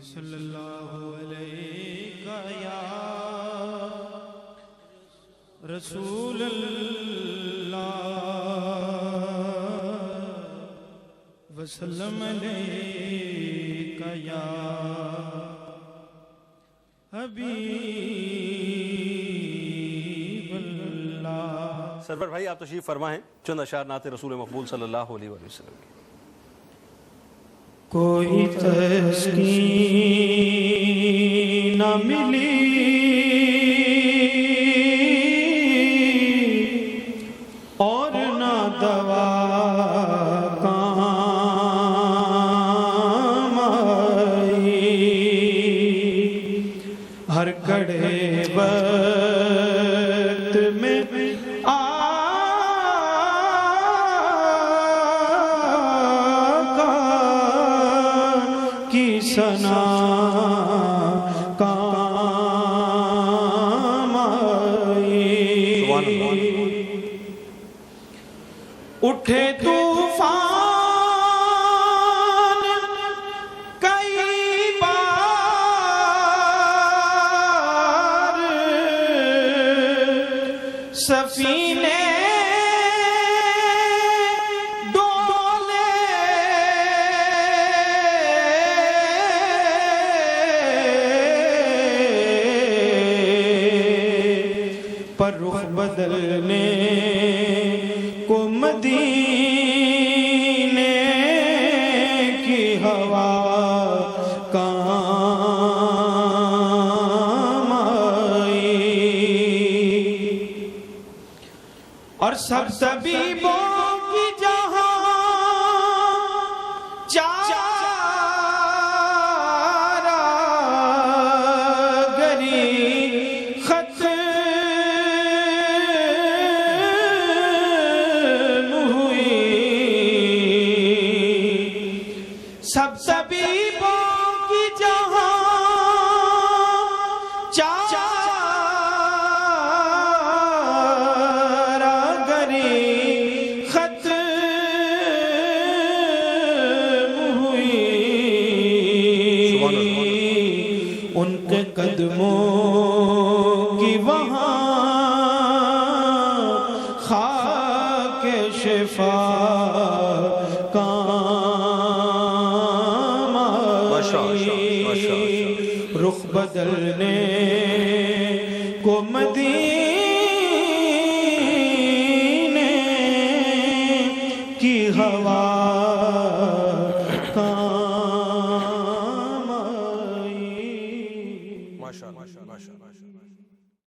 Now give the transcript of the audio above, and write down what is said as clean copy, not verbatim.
صلی اللہ علیہ یا رسول اللہ وسلم علیہ یا حبیب اللہ۔ سرور بھائی آپ تشریف فرما ہیں، چند اشعار نعت رسول مقبول صلی اللہ علیہ وسلم کی۔ کوئی تسکین نہ ملی اور نہ دوا کام آئی، ہر کڑے وقت میں سنا کام آئی، اٹھے طوفان کئی بار، سفینے پر رخ بدلنے کو مدینے کی ہوا کام آئی، اور سب طبیبوں کی جہاں چارہ گری سب طبیبوں کی جہاں چارہ گری ختم ہوئی، ان کے قدموں کی وہاں خاک شفا رخ بدلنے کو مدینے کی ہوا کام آئی۔ ماشاءاللہ۔